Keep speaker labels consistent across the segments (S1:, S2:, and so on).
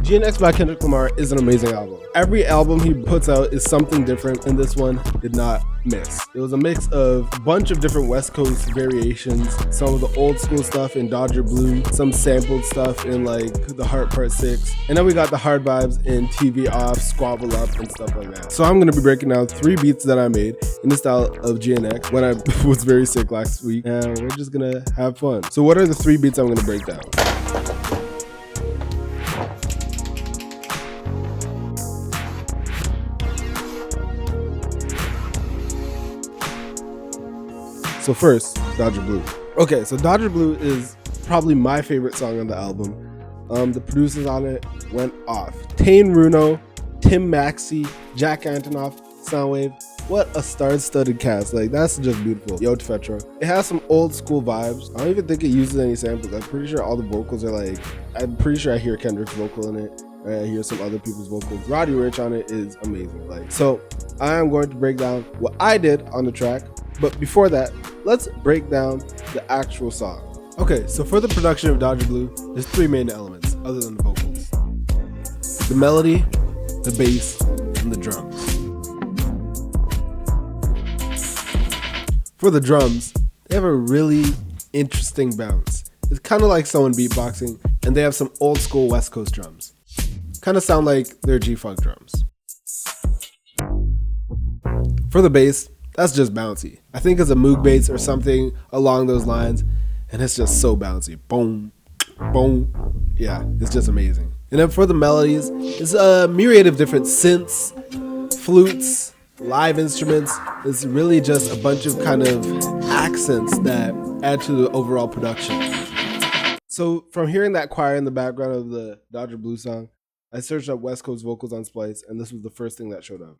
S1: GNX by Kendrick Lamar is an amazing album. Every album he puts out is something different, and this one did not miss. It was a mix of a bunch of different West Coast variations, some of the old school stuff in Dodger Blue, some sampled stuff in like The Heart Part 6, and then we got the hard vibes in TV Off, Squabble Up, and stuff like that. So I'm going to be breaking down 3 beats that I made in the style of GNX when I was very sick last week, and we're just going to have fun. So what are the 3 beats I'm going to break down? So first, Dodger Blue. Okay, so Dodger Blue is probably my favorite song on the album. The producers on it went off. Tane Runo, Tim Maxey, Jack Antonoff, Soundwave. What a star-studded cast. Like, that's just beautiful. Yo Tefetro. It has some old school vibes. I don't even think it uses any samples. I'm pretty sure all the vocals are like, I'm pretty sure I hear Kendrick's vocal in it. I hear some other people's vocals. Roddy Ricch on it is amazing. Like, so I am going to break down what I did on the track. But before that, let's break down the actual song. Okay, so for the production of Dodger Blue, there's 3 main elements other than the vocals. The melody, the bass, and the drums. For the drums, they have a really interesting bounce. It's kind of like someone beatboxing, and they have some old school West Coast drums. Kind of sound like their G-Funk drums. For the bass, that's just bouncy. I think it's a Moog bass or something along those lines, and it's just so bouncy. Boom, boom. Yeah, it's just amazing. And then for the melodies, it's a myriad of different synths, flutes, live instruments. It's really just a bunch of kind of accents that add to the overall production. So from hearing that choir in the background of the Dodger Blue song, I searched up West Coast vocals on Splice, and this was the first thing that showed up.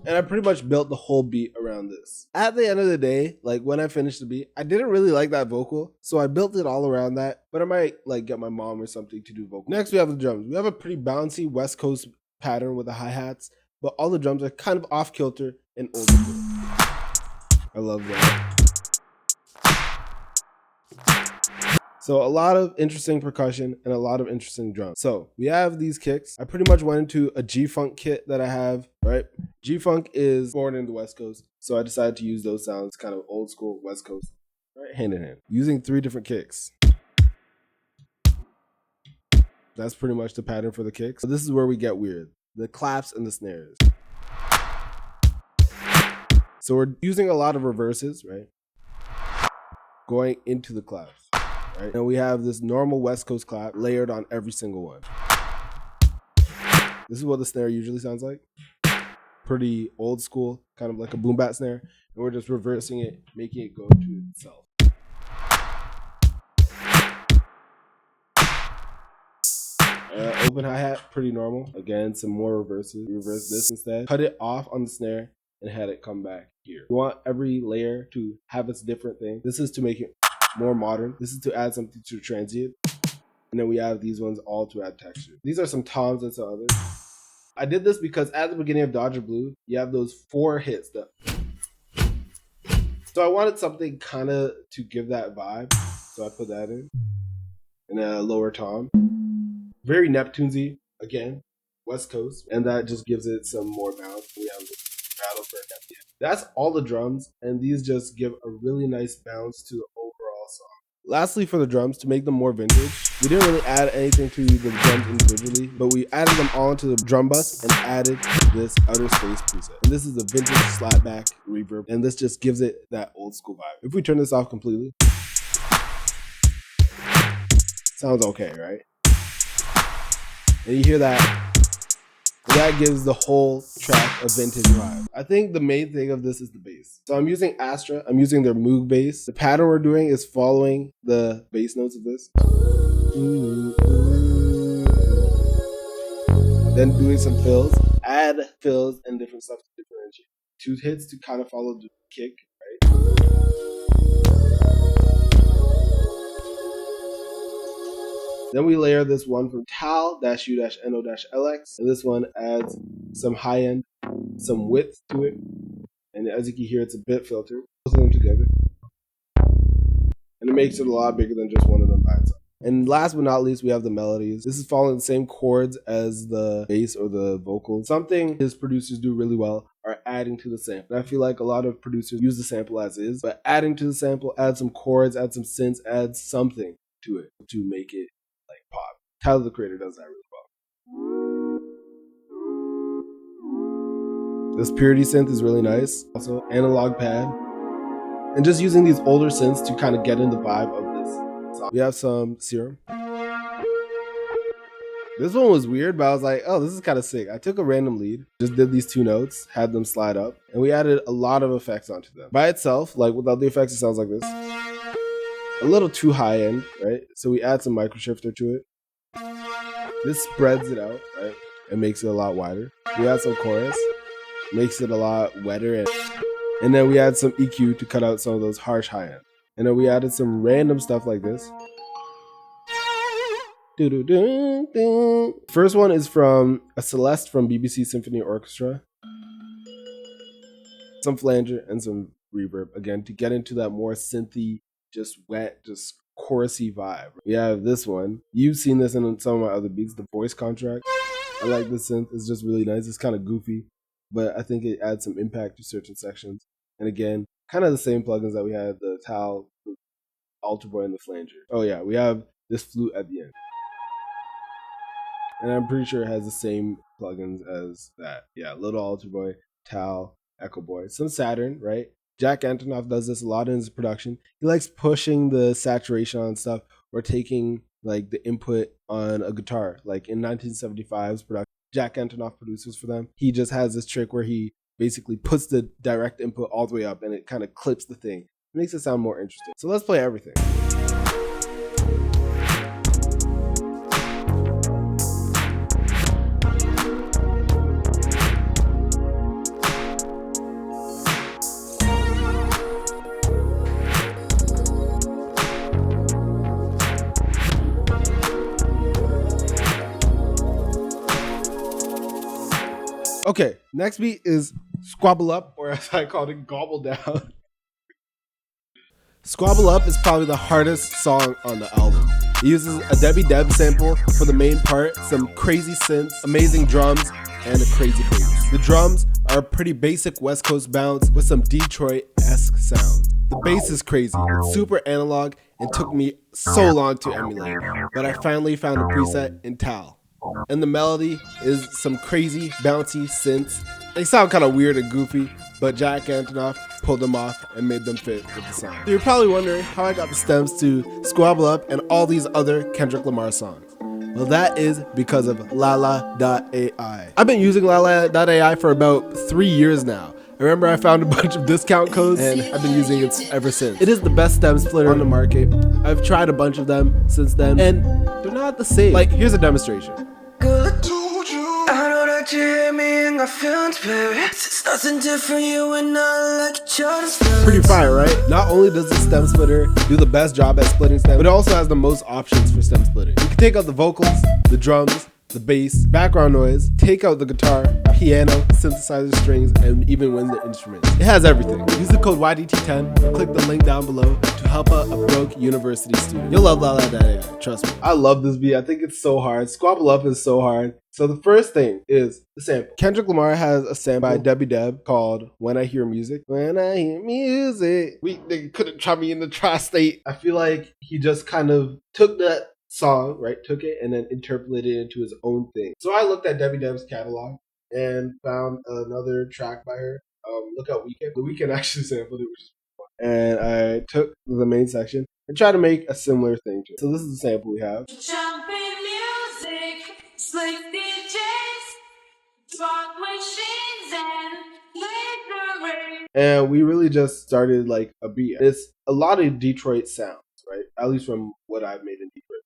S1: And I pretty much built the whole beat around this. At the end of the day, like when I finished the beat, I didn't really like that vocal, so I built it all around that, but I might like get my mom or something to do vocal. Next, we have the drums. We have a pretty bouncy West Coast pattern with the hi-hats, but all the drums are kind of off kilter and old school. I love that. So a lot of interesting percussion and a lot of interesting drums. So we have these kicks. I pretty much went into a G-Funk kit that I have, right? G-Funk is born in the West Coast, so I decided to use those sounds, kind of old school West Coast, right? Hand in hand. Using 3 different kicks. That's pretty much the pattern for the kicks. So this is where we get weird. The claps and the snares. So we're using a lot of reverses, right? Going into the claps. Right? And we have this normal West Coast clap layered on every single one. This is what the snare usually sounds like. Pretty old school, kind of like a boom bat snare. And we're just reversing it, making it go to itself. Open hi-hat, pretty normal. Again, some more reverses. Reverse this instead. Cut it off on the snare and had it come back here. You want every layer to have its different thing. This is to make it more modern. This is to add something to transient. And then we have these ones all to add texture. These are some toms and some others. I did this because at the beginning of Dodger Blue, you have those 4 hits. So I wanted something kind of to give that vibe. So I put that in. And a lower tom. Very Neptunesy, again, West Coast. And that just gives it some more bounce. We have this battle for Neptune. That's all the drums. And these just give a really nice bounce to the overall song. Lastly, for the drums, to make them more vintage, we didn't really add anything to the drums individually, but we added them all into the drum bus and added this outer space preset. And this is the vintage slapback reverb, and this just gives it that old school vibe. If we turn this off completely, sounds okay, right? And you hear that. That gives the whole track a vintage vibe. I think the main thing of this is the bass. So I'm using Astra. I'm using their Moog bass. The pattern we're doing is following the bass notes of this. Then doing some fills. Add fills and different stuff to differentiate. 2 hits to kind of follow the kick, right? Then we layer this one from Tal-U-NO-LX, and this one adds some high end, some width to it, and as you can hear, it's a bit filtered. Both of them together. and it makes it a lot bigger than just one of them by itself. And last but not least, we have the melodies. This is following the same chords as the bass or the vocals. Something his producers do really well are adding to the sample. And I feel like a lot of producers use the sample as is, but adding to the sample, add some chords, add some synths, add something to it to make it like pop. Tyler the Creator does that really well. This Purity synth is really nice. Also, analog pad. And just using these older synths to kind of get in the vibe of this song. We have some Serum. This one was weird, but I was like, oh, this is kind of sick. I took a random lead, just did these two notes, had them slide up, and we added a lot of effects onto them. By itself, like without the effects, it sounds like this. A little too high end, right? So we add some microshifter to it. This spreads it out, right? And makes it a lot wider. We add some chorus, makes it a lot wetter. And then we add some EQ to cut out some of those harsh high end. And then we added some random stuff like this. First one is from a Celeste from BBC Symphony Orchestra. Some flanger and some reverb, again, to get into that more synthy, just wet, just chorusy vibe. We have this one. You've seen this in some of my other beats, the Voice Contract. I like this synth. It's just really nice. It's kind of goofy, but I think it adds some impact to certain sections. And again, kind of the same plugins that we had, the Tal, the Alter Boy, and the flanger. Oh yeah, we have this flute at the end. And I'm pretty sure it has the same plugins as that. Yeah, Little Alter Boy, Tal, Echo Boy, some Saturn, right? Jack Antonoff does this a lot in his production. He likes pushing the saturation on stuff or taking like the input on a guitar. Like in 1975's production, Jack Antonoff produces for them. He just has this trick where he basically puts the direct input all the way up and it kind of clips the thing. It makes it sound more interesting. So let's play everything. Okay, next beat is Squabble Up, or as I called it, Gobble Down. Squabble Up is probably the hardest song on the album. It uses a Debbie Deb sample for the main part, some crazy synths, amazing drums, and a crazy bass. The drums are a pretty basic West Coast bounce with some Detroit-esque sounds. The bass is crazy, it's super analog and took me so long to emulate, but I finally found a preset in Tal. And the melody is some crazy, bouncy synths. They sound kind of weird and goofy, but Jack Antonoff pulled them off and made them fit with the song. So you're probably wondering how I got the stems to Squabble Up and all these other Kendrick Lamar songs. Well, that is because of Lalal.ai. I've been using Lalal.ai for about 3 years now. I remember I found a bunch of discount codes and I've been using it ever since. It is the best stem splitter on the market. I've tried a bunch of them since then and they're not the same. Like, here's a demonstration. You hear me and got feelings, baby. It's nothing different, you and I like each other's feelings. Pretty fire, right? Not only does the stem splitter do the best job at splitting stems, but it also has the most options for stem splitting. You can take out the vocals, the drums, the bass, background noise, take out the guitar, piano, synthesizer strings, and even wind instruments. It has everything. Use the code YDT10, click the link down below to help out a broke university student. You'll love Lalal.ai, trust me. I love this beat. I think it's so hard. Squabble Up is so hard. So the first thing is the sample. Kendrick Lamar has a sample by Debbie Deb called When I Hear Music. When I Hear Music. They couldn't try me in the tri-state. I feel like he just kind of took that song, right? Took it and then interpolated it into his own thing. So I looked at Debbie Deb's catalog and found another track by her. Look Out Weekend. The Weekend actually sampled it, which is fun. And I took the main section and tried to make a similar thing to it. So this is the sample we have. Jumping music, slick DJs, fog machines, and laser rain. And we really just started like a beat. It's a lot of Detroit sounds, right? At least from what I've made in Detroit.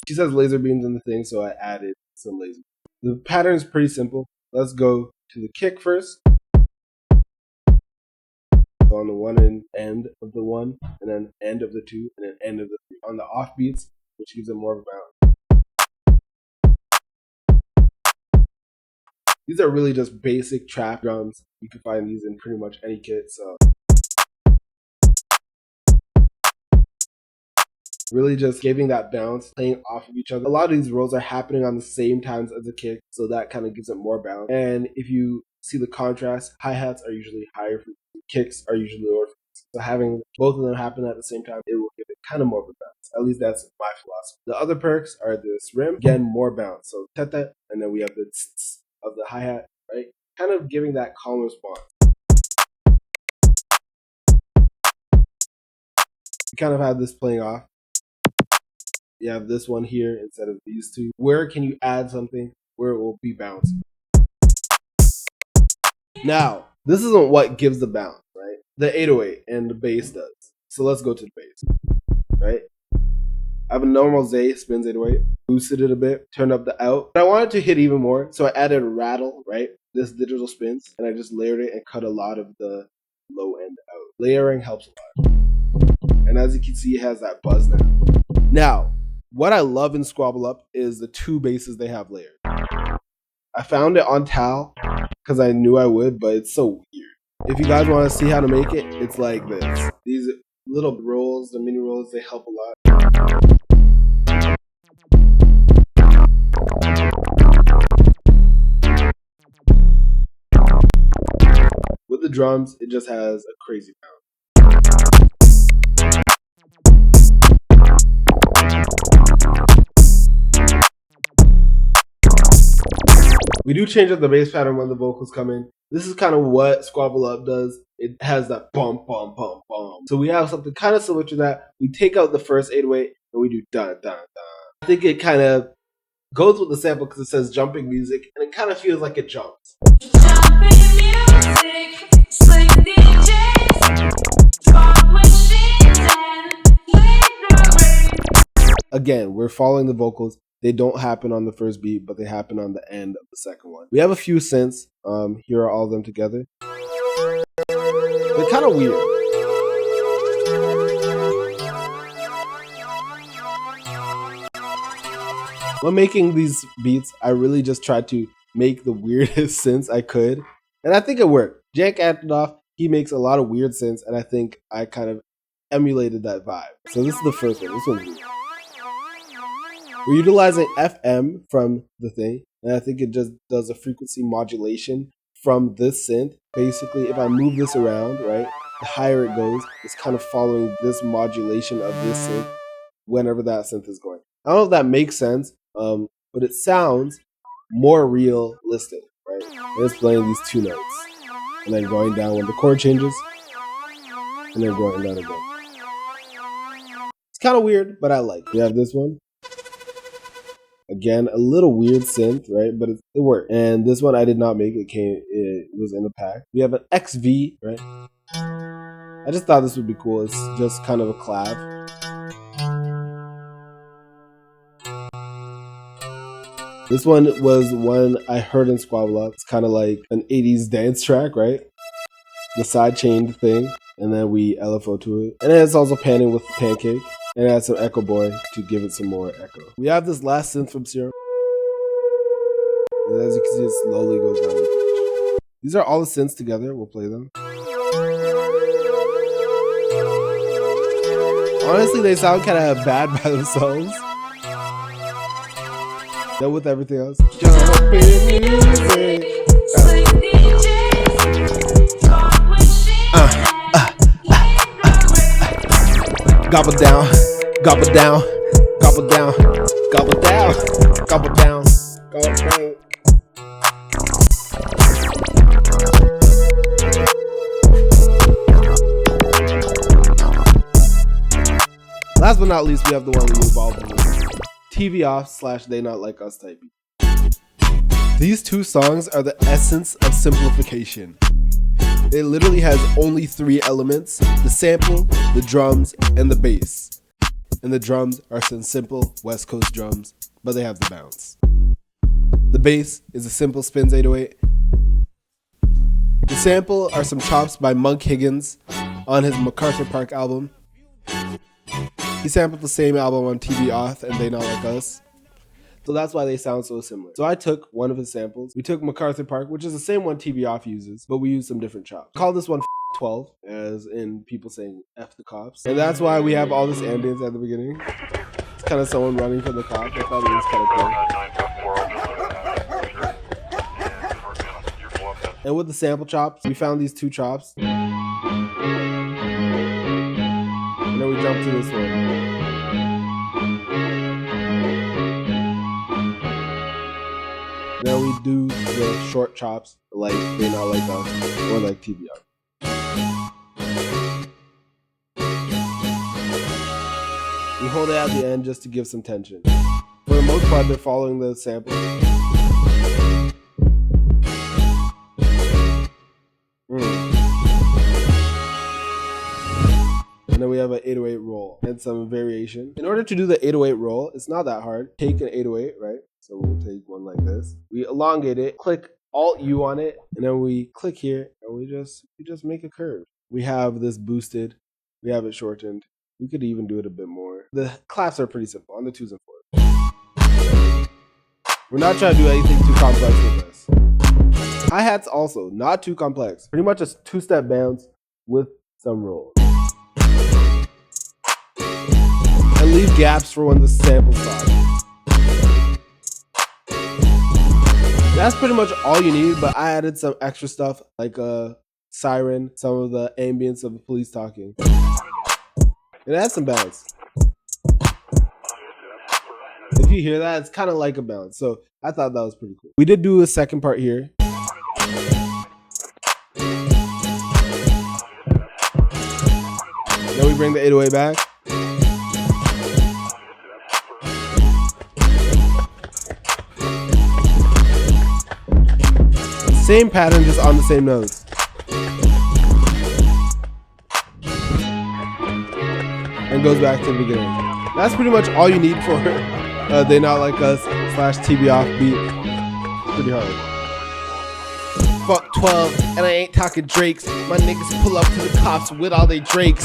S1: She says laser beams in the thing, so I added some laser. The pattern is pretty simple. Let's go to the kick first. So on the one end of the one, and then end of the two, and then end of the three. On the off beats, which gives it more of a bounce. These are really just basic trap drums. You can find these in pretty much any kit. So really just giving that bounce, playing off of each other. A lot of these rolls are happening on the same times as the kick, so that kind of gives it more bounce. And if you see the contrast, hi-hats are usually higher frequency, kicks are usually lower frequency. So having both of them happen at the same time, it will give it kind of more of a bounce. At least that's my philosophy. The other perks are this rim, again, more bounce. So teta, and then we have the tss of the hi-hat, right? Kind of giving that calm response. You kind of have this playing off. You have this one here instead of these two. Where can you add something where it will be bouncing? Now, this isn't what gives the bounce, right? The 808 and the bass does. So let's go to the bass, right? I have a normal Zay spins 808, boosted it a bit, turned up the out. But I wanted to hit even more, so I added a rattle, right? This digital spins, and I just layered it and cut a lot of the low end out. Layering helps a lot. And as you can see, it has that buzz now. Now, what I love in Squabble Up is the two basses they have layered. I found it on Tal because I knew I would, but it's so weird. If you guys want to see how to make it, it's like this. These little rolls, the mini rolls, they help a lot. With the drums, it just has a crazy pound. We do change up the bass pattern when the vocals come in. This is kind of what Squabble Up does. It has that bum, bum, bum, bum. So we have something kind of similar to that. We take out the first 808 and we do dun, dun, dun. I think it kind of goes with the sample because it says jumping music and it kind of feels like it jumps. Jumping music, slick DJs, talk machines and again, we're following the vocals. They don't happen on the first beat, but they happen on the end of the second one. We have a few synths. Here are all of them together. They're kind of weird. When making these beats, I really just tried to make the weirdest synths I could. And I think it worked. Jack acted off. He makes a lot of weird synths, and I think I kind of emulated that vibe. So this is the first one. This one's weird. We're utilizing FM from the thing, and I think it just does a frequency modulation from this synth. Basically, if I move this around, right, the higher it goes, it's kind of following this modulation of this synth whenever that synth is going. I don't know if that makes sense, but it sounds more realistic, right? And it's playing these two notes, and then going down when the chord changes, and then going down again. It's kind of weird, but I like it. We have this one. Again, a little weird synth, right? But it worked. And this one I did not make. It was in the pack. We have an XV, right? I just thought this would be cool. It's just kind of a collab. This one was one I heard in Squabble Up. It's kind of like an 80s dance track, right? The side chained thing. And then we LFO to it. And then it's also panning with Pancake. And add some Echo Boy to give it some more echo. We have this last synth from Serum. And as you can see, it slowly goes down the pitch. These are all the synths together. We'll play them. Honestly, they sound kind of bad by themselves. Then with everything else. Jumping music. Gobble down, gobble down, gobble down, gobble down, gobble down, gobble down. Last but not least, we have the one we evolved in. TV off / they not like us type. These two songs are the essence of simplification. It literally has only 3 elements: the sample, the drums, and the bass. And the drums are some simple West Coast drums, but they have the bounce. The bass is a simple spins 808. The sample are some chops by Monk Higgins on his MacArthur Park album. He sampled the same album on TV Off and They Not Like Us. So that's why they sound so similar. So I took one of his samples. We took MacArthur Park, which is the same one TB Off uses, but we used some different chops. Call this one 12, as in people saying F the cops. And that's why we have all this ambience at the beginning. It's kind of someone running from the cops. I thought it was kind of cool. And with the sample chops, we found these two chops. And then we jumped to this one. Then we do the short chops like They Not Like Us or like TBR. We hold it at the end just to give some tension. For the most part, they're following the sample. And then we have an 808 roll and some variation. In order to do the 808 roll, it's not that hard. Take an 808, right? So we'll take one like this. We elongate it, click Alt-U on it, and then we click here, and we just make a curve. We have this boosted, we have it shortened. We could even do it a bit more. The claps are pretty simple on the 2s and 4s. We're not trying to do anything too complex with this. Hi-hats also, not too complex. Pretty much a 2-step bounce with some roll. And leave gaps for when the sample stops. That's pretty much all you need, but I added some extra stuff like a siren, some of the ambience of the police talking. It adds some bounce. If you hear that, it's kind of like a bounce. So I thought that was pretty cool. We did do a second part here. Then we bring the 808 back. Same pattern, just on the same notes. And goes back to the beginning. That's pretty much all you need for They Not Like Us / TB Off beat. It's pretty hard. Fuck 12, and I ain't talking Drakes. My niggas pull up to the cops with all they Drakes.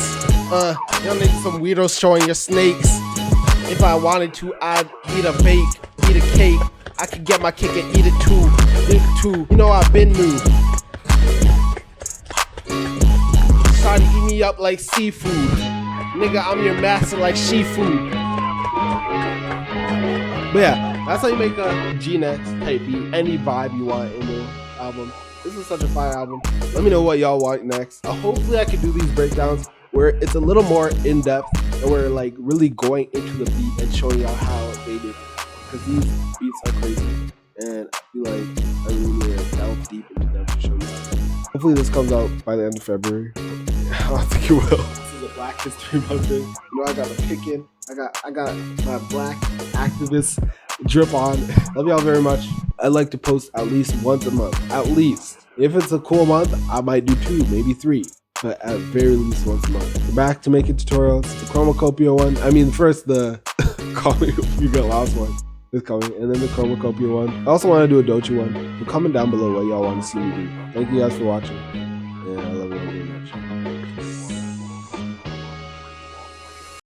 S1: Y'all niggas some weirdos showing your snakes. If I wanted to, I'd eat a bake, eat a cake. I could get my cake and eat it too. You know I've been new. Try to eat me up like seafood. Nigga, I'm your master like Shifu. But yeah, that's how you make a GNX type beat. Any vibe you want in the album. This is such a fire album. Let me know what y'all want next. Hopefully I can do these breakdowns where it's a little more in-depth and we're like really going into the beat and showing y'all how they did it. Because these beats are crazy. And I feel like I really need to delve deep into them to show you guys. Hopefully this comes out by the end of February. I don't think it will. This is a Black History Month thing. You know, I got a pick-in. I got my black activist drip on. Love y'all very much. I like to post at least once a month. At least. If it's a cool month, I might do 2, maybe 3. But at very least once a month. We're back to making tutorials. The Chromacopia one. I mean, first the Call Me If You Get Lost one is coming, and then the Chromacopia one. I also want to do a Dochi one. But comment down below what y'all want to see me do. Thank you guys for watching, and I